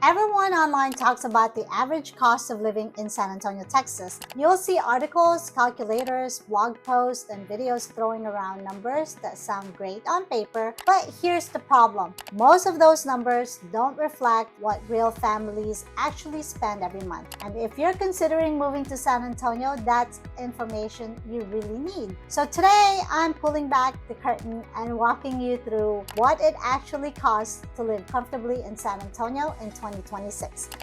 Everyone online talks about the average cost of living in San Antonio, Texas. You'll see articles, calculators, blog posts, and videos throwing around numbers that sound great on paper, but here's the problem. Most of those numbers don't reflect what real families actually spend every month. And if you're considering moving to San Antonio, that's information you really need. So today, I'm pulling back the curtain and walking you through what it actually costs to live comfortably in San Antonio in 2026.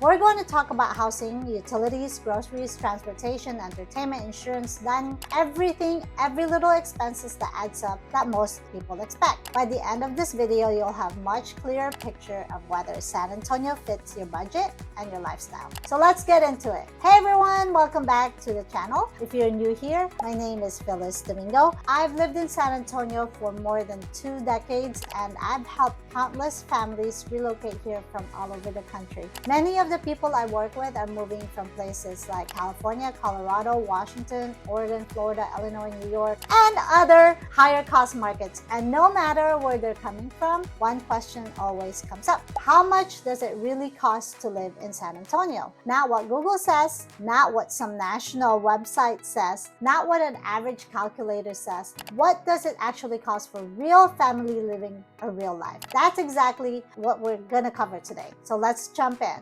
We're going to talk about housing, utilities, groceries, transportation, entertainment, insurance, dining, everything, every little expenses that adds up that most people expect. By the end of this video, you'll have much clearer picture of whether San Antonio fits your budget and your lifestyle. So let's get into it. Hey everyone, welcome back to the channel. If you're new here, my name is Phyllis Domingo. I've lived in San Antonio for more than 2 decades and I've helped countless families relocate here from all over the country. Many of the people I work with are moving from places like California, Colorado, Washington, Oregon, Florida, Illinois, New York, and other higher cost markets. And no matter where they're coming from, one question always comes up. How much does it really cost to live in San Antonio? Not what Google says, not what some national website says, not what an average calculator says. What does it actually cost for real family living a real life? That's exactly what we're gonna cover today. So let's jump in.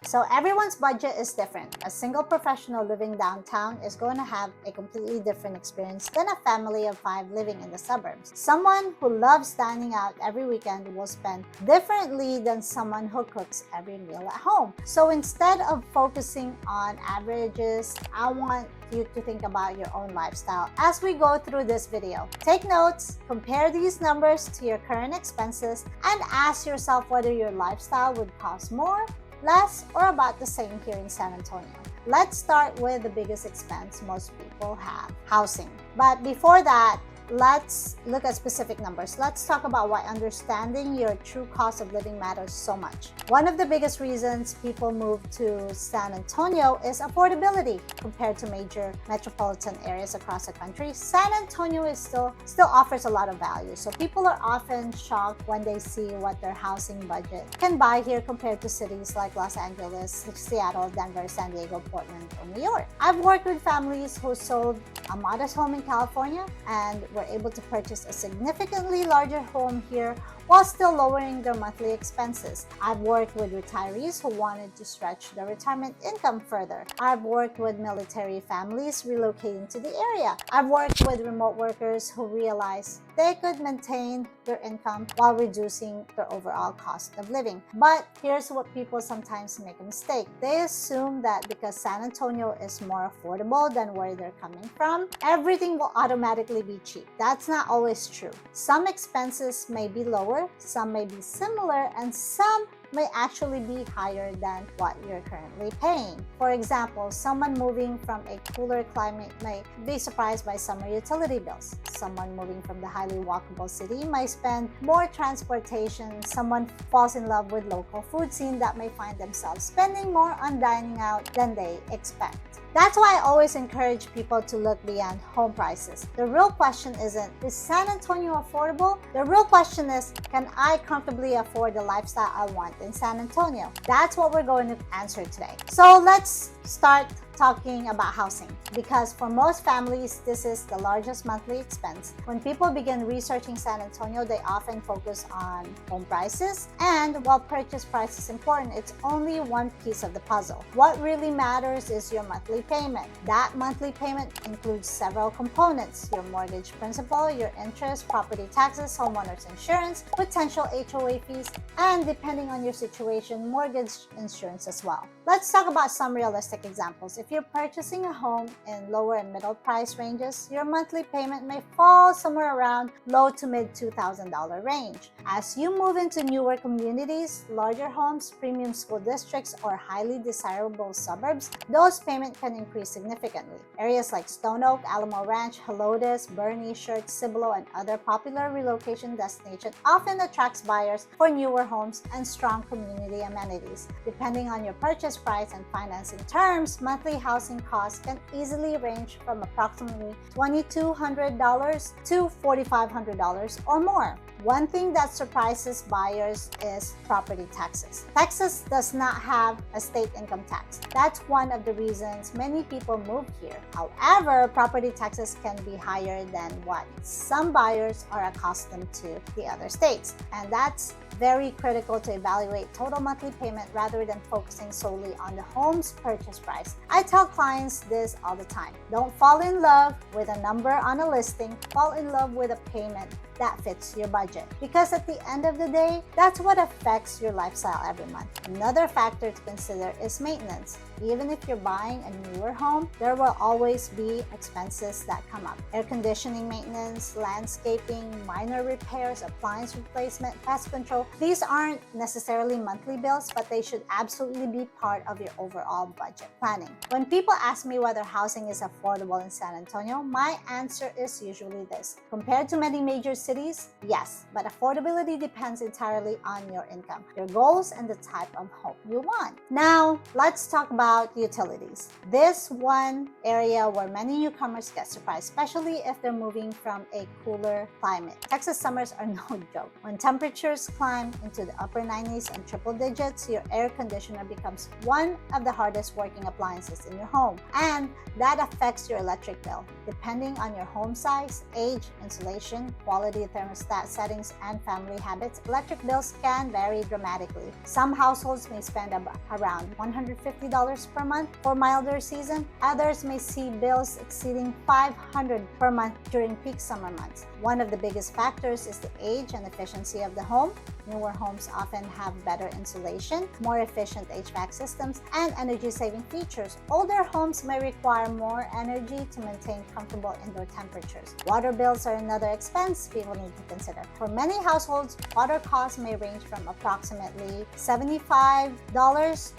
So everyone's budget is different. A single professional living downtown is going to have a completely different experience than a family of 5 living in the suburbs. Someone who loves dining out every weekend will spend differently than someone who cooks every meal at home. So instead of focusing on averages, I want you to think about your own lifestyle as we go through this video. Take notes, compare these numbers to your current expenses, and ask yourself whether your lifestyle would cost more, less, or about the same here in San Antonio. Let's start with the biggest expense most people have, housing. But before that, let's look at specific numbers. Let's talk about why understanding your true cost of living matters so much. One of the biggest reasons people move to San Antonio is affordability. Compared to major metropolitan areas across the country, San Antonio is still offers a lot of value. So people are often shocked when they see what their housing budget can buy here compared to cities like Los Angeles, Seattle, Denver, San Diego, Portland, or New York. I've worked with families who sold a modest home in California and were able to purchase a significantly larger home here while still lowering their monthly expenses. I've worked with retirees who wanted to stretch their retirement income further. I've worked with military families relocating to the area. I've worked with remote workers who realized they could maintain their income while reducing their overall cost of living. But here's what people sometimes make a mistake. They assume that because San Antonio is more affordable than where they're coming from, everything will automatically be cheap. That's not always true. Some expenses may be lower, some may be similar, and some may actually be higher than what you're currently paying. For example, someone moving from a cooler climate may be surprised by summer utility bills. Someone moving from the highly walkable city might spend more transportation. Someone falls in love with local food scene that may find themselves spending more on dining out than they expect. That's why I always encourage people to look beyond home prices. The real question isn't, is San Antonio affordable? The real question is, can I comfortably afford the lifestyle I want in San Antonio? That's what we're going to answer today. So let's start talking about housing, because for most families, this is the largest monthly expense. When people begin researching San Antonio, they often focus on home prices, and while purchase price is important, it's only one piece of the puzzle. What really matters is your monthly payment. That monthly payment includes several components: your mortgage principal, your interest, property taxes, homeowners insurance, potential HOA fees, and depending on your situation, mortgage insurance as well. Let's talk about some realistic examples. If If you're purchasing a home in lower and middle price ranges, your monthly payment may fall somewhere around low to mid $2,000 range. As you move into newer communities, larger homes, premium school districts, or highly desirable suburbs, those payments can increase significantly. Areas like Stone Oak, Alamo Ranch, Helotes, Bernie, Schertz, Cibolo, and other popular relocation destinations often attracts buyers for newer homes and strong community amenities. Depending on your purchase price and financing terms, monthly housing costs can easily range from approximately $2,200 to $4,500 or more. One thing that surprises buyers is property taxes. Texas does not have a state income tax. That's one of the reasons many people move here. However, property taxes can be higher than what some buyers are accustomed to the other states. And that's very critical to evaluate total monthly payment rather than focusing solely on the home's purchase price. I tell clients this all the time. Don't fall in love with a number on a listing. Fall in love with a payment that fits your budget. Because at the end of the day, that's what affects your lifestyle every month. Another factor to consider is maintenance. Even if you're buying a newer home, there will always be expenses that come up. Air conditioning maintenance, landscaping, minor repairs, appliance replacement, pest control. These aren't necessarily monthly bills, but they should absolutely be part of your overall budget planning. When people ask me whether housing is affordable in San Antonio, my answer is usually this. Compared to many major cities, yes, but affordability depends entirely on your income, your goals, and the type of home you want. Now, let's talk about utilities. This one area where many newcomers get surprised, especially if they're moving from a cooler climate. Texas summers are no joke. When temperatures climb into the upper 90s and triple digits, your air conditioner becomes one of the hardest working appliances in your home, and that affects your electric bill. Depending on your home size, age, insulation, quality thermostat settings, and family habits, electric bills can vary dramatically. Some households may spend around $150 per month for milder season. Others may see bills exceeding $500 per month during peak summer months. One of the biggest factors is the age and efficiency of the home. Newer homes often have better insulation, more efficient HVAC systems, and energy-saving features. Older homes may require more energy to maintain comfortable indoor temperatures. Water bills are another expense people need to consider. For many households, water costs may range from approximately $75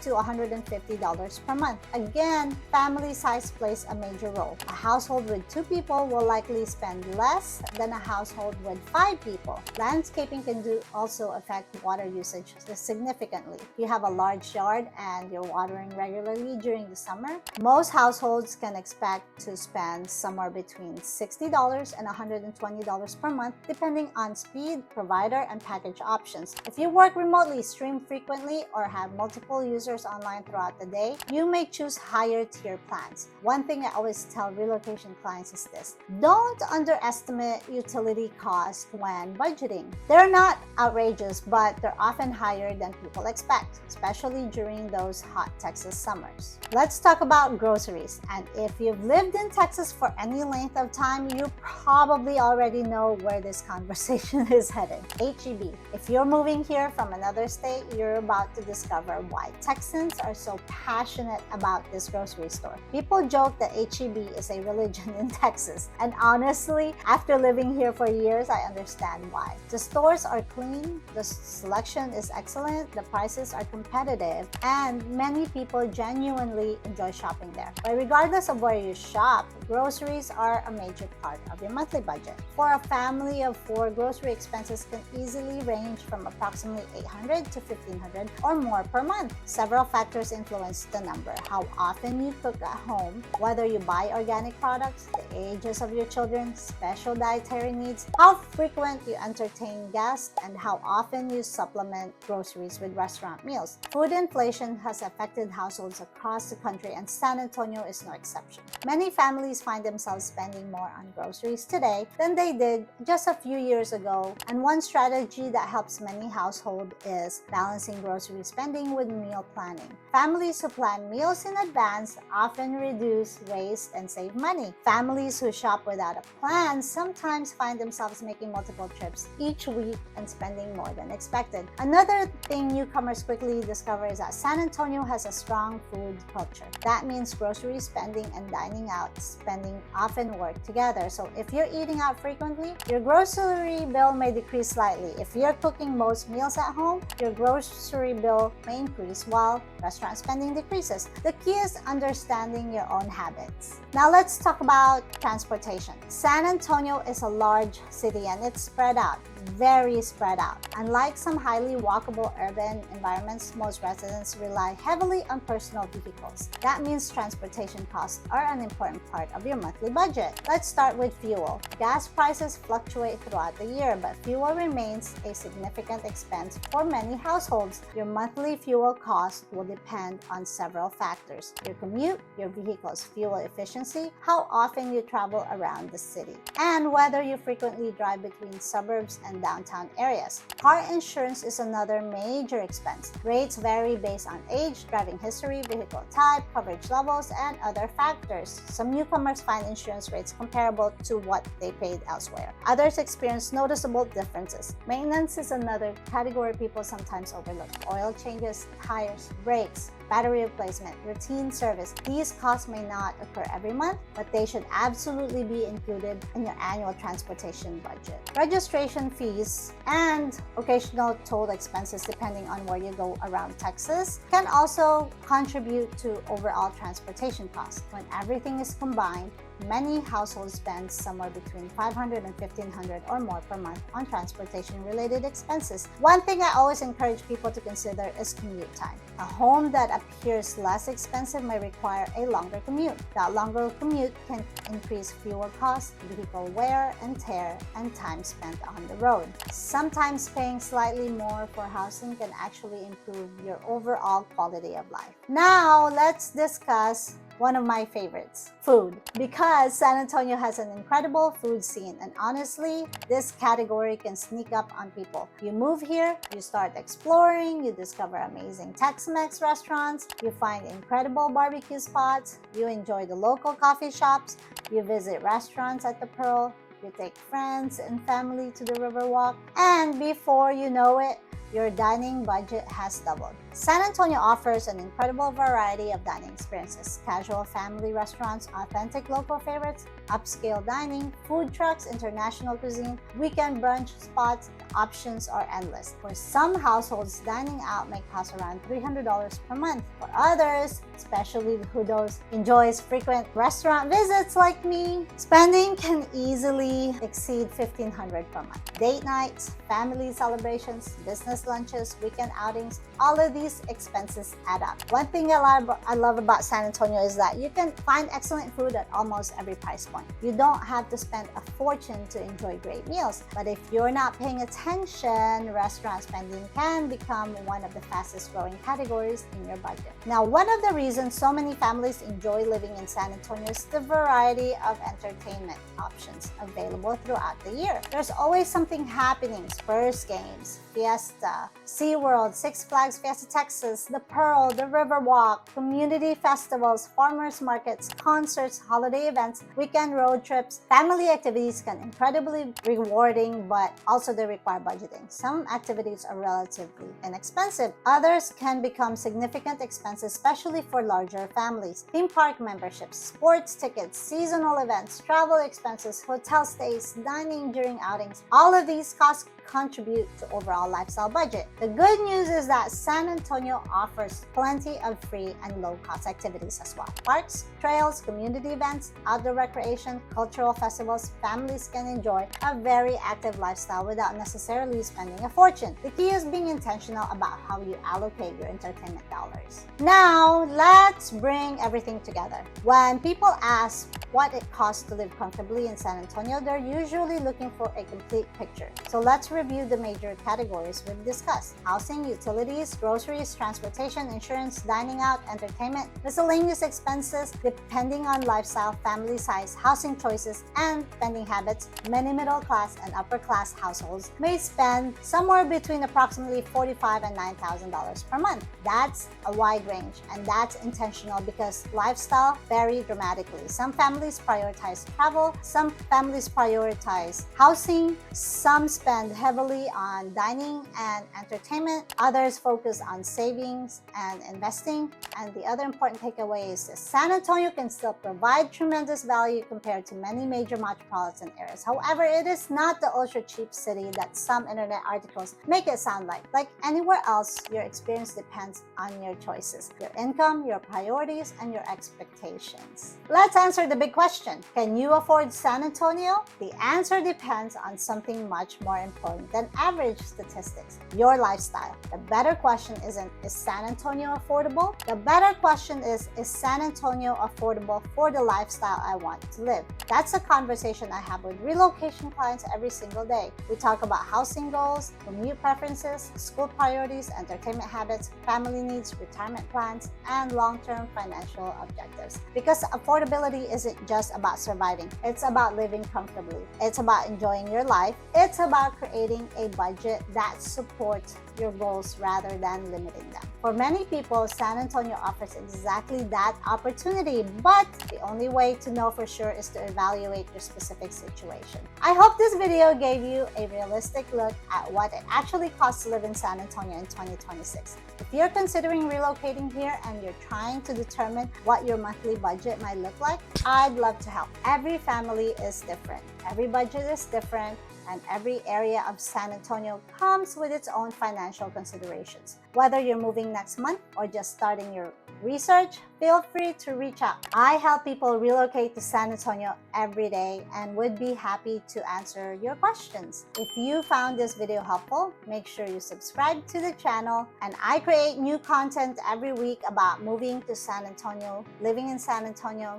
to $150 per month. Again, family size plays a major role. A household with 2 people will likely spend less than a household with 5 people. Landscaping can also affect water usage significantly. If you have a large yard and you're watering regularly during the summer, most households can expect to spend somewhere between $60 and $120 per month, depending on speed, provider, and package options. If you work remotely, stream frequently, or have multiple users online throughout the day, you may choose higher tier plans. One thing I always tell relocation clients is this: don't underestimate utility costs when budgeting. They're not outrageous, but they're often higher than people expect, especially during those hot Texas summers. Let's talk about groceries. And if you've lived in Texas for any length of time, you probably already know where this conversation is headed. HEB. If you're moving here from another state, you're about to discover why Texans are so passionate about this grocery store. People joke that HEB is a religion in Texas, and honestly, after living here for years, I understand why. The stores are clean, the selection is excellent, the prices are competitive, and many people genuinely enjoy shopping there. But regardless of where you shop, groceries are a major part of your monthly budget. For a family of 4, grocery expenses can easily range from approximately $800 to $1,500 or more per month. Several factors influence the number: how often you cook at home, whether you buy organic products, the ages of your children, special dietary needs, how frequent you entertain guests, and how often you supplement groceries with restaurant meals. Food inflation has affected households across the country, and San Antonio is no exception. Many families find themselves spending more on groceries today than they did just a few years ago, and one strategy that helps many households is balancing grocery spending with meal planning. Families who plan meals in advance often reduce waste and save money. Families who shop without a plan sometimes find themselves making multiple trips each week and spending more more than expected. Another thing newcomers quickly discover is that San Antonio has a strong food culture. That means grocery spending and dining out spending often work together. So if you're eating out frequently, your grocery bill may decrease slightly. If you're cooking most meals at home, your grocery bill may increase while restaurant spending decreases. The key is understanding your own habits. Now let's talk about transportation. San Antonio is a large city and it's spread out, very spread out. Unlike some highly walkable urban environments, most residents rely heavily on personal vehicles. That means transportation costs are an important part of your monthly budget. Let's start with fuel. Gas prices fluctuate throughout the year, but fuel remains a significant expense for many households. Your monthly fuel cost will depend on several factors: your commute, your vehicle's fuel efficiency, how often you travel around the city, and whether you frequently drive between suburbs and downtown areas. Car insurance is another major expense. Rates vary based on age, driving history, vehicle type, coverage levels, and other factors. Some newcomers find insurance rates comparable to what they paid elsewhere. Others experience noticeable differences. Maintenance is another category people sometimes overlook. Oil changes, tires, brakes, battery replacement, routine service. These costs may not occur every month, but they should absolutely be included in your annual transportation budget. Registration fees and occasional toll expenses, depending on where you go around Texas, can also contribute to overall transportation costs. When everything is combined, many households spend somewhere between $500 and $1,500 or more per month on transportation-related expenses. One thing I always encourage people to consider is commute time. A home that appears less expensive may require a longer commute. That longer commute can increase fuel costs, vehicle wear and tear, and time spent on the road. Sometimes paying slightly more for housing can actually improve your overall quality of life. Now, let's discuss one of my favorites, food. Because San Antonio has an incredible food scene, and honestly, this category can sneak up on people. You move here, you start exploring, you discover amazing Tex-Mex restaurants, you find incredible barbecue spots, you enjoy the local coffee shops, you visit restaurants at the Pearl, you take friends and family to the Riverwalk, and before you know it, your dining budget has doubled. San Antonio offers an incredible variety of dining experiences: casual family restaurants, authentic local favorites, upscale dining, food trucks, international cuisine, weekend brunch spots. Options are endless. For some households, dining out may cost around $300 per month. For others, especially who enjoys frequent restaurant visits like me, spending can easily exceed $1,500 per month. Date nights, family celebrations, business lunches, weekend outings, all of these expenses add up. One thing I love about San Antonio is that you can find excellent food at almost every price point. You don't have to spend a fortune to enjoy great meals, but if you're not paying attention, restaurant spending can become one of the fastest growing categories in your budget. Now, one of the reasons so many families enjoy living in San Antonio is the variety of entertainment options available throughout the year. There's always something happening: Spurs games, Fiesta, SeaWorld, Six Flags Fiesta Texas, the Pearl, the Riverwalk, community festivals, farmers markets, concerts, holiday events, weekend road trips. Family activities can be incredibly rewarding, but also they require budgeting. Some activities are relatively inexpensive. Others can become significant expenses, especially for larger families. Theme park memberships, sports tickets, seasonal events, travel expenses, hotel stays, dining during outings. All of these costs contribute to overall lifestyle budget. The good news is that San Antonio offers plenty of free and low-cost activities as well. Parks, trails, community events, outdoor recreation, cultural festivals. Families can enjoy a very active lifestyle without necessarily spending a fortune. The key is being intentional about how you allocate your entertainment dollars. Now, let's bring everything together. When people ask what it costs to live comfortably in San Antonio, they're usually looking for a complete picture. So let's review the major categories we've discussed: housing, utilities, groceries, transportation, insurance, dining out, entertainment, miscellaneous expenses. Depending on lifestyle, family size, housing choices, and spending habits, many middle class and upper class households may spend somewhere between approximately $45,000 and $9,000 per month. That's a wide range, and that's intentional because lifestyle vary dramatically. Some families families prioritize travel, some families prioritize housing, some spend heavily on dining and entertainment, others focus on savings and investing. And the other important takeaway is that San Antonio can still provide tremendous value compared to many major metropolitan areas. However, it is not the ultra cheap city that some internet articles make it sound like. Like anywhere else, your experience depends on your choices, your income, your priorities, and your expectations. Let's answer the big question. Can you afford San Antonio? The answer depends on something much more important than average statistics, your lifestyle. The better question isn't, is San Antonio affordable? The better question is San Antonio affordable for the lifestyle I want to live? That's a conversation I have with relocation clients every single day. We talk about housing goals, commute preferences, school priorities, entertainment habits, family needs, retirement plans, and long-term financial objectives. Because affordability isn't just about surviving, it's about living comfortably. It's about enjoying your life. It's about creating a budget that supports your goals rather than limiting them. For many people, San Antonio offers exactly that opportunity, but the only way to know for sure is to evaluate your specific situation. I hope this video gave you a realistic look at what it actually costs to live in San Antonio in 2026. If you're considering relocating here and you're trying to determine what your monthly budget might look like, I'd love to help. Every family is different, every budget is different, and every area of San Antonio comes with its own financial considerations. Whether you're moving next month or just starting your research, feel free to reach out. I help people relocate to San Antonio every day and would be happy to answer your questions. If you found this video helpful, make sure you subscribe to the channel, and I create new content every week about moving to San Antonio, living in San Antonio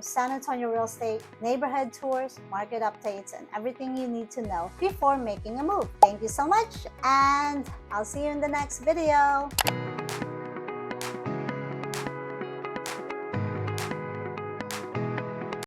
real estate, neighborhood tours, market updates, and everything you need to know before making a move. Thank you so much, and I'll see you in the next video.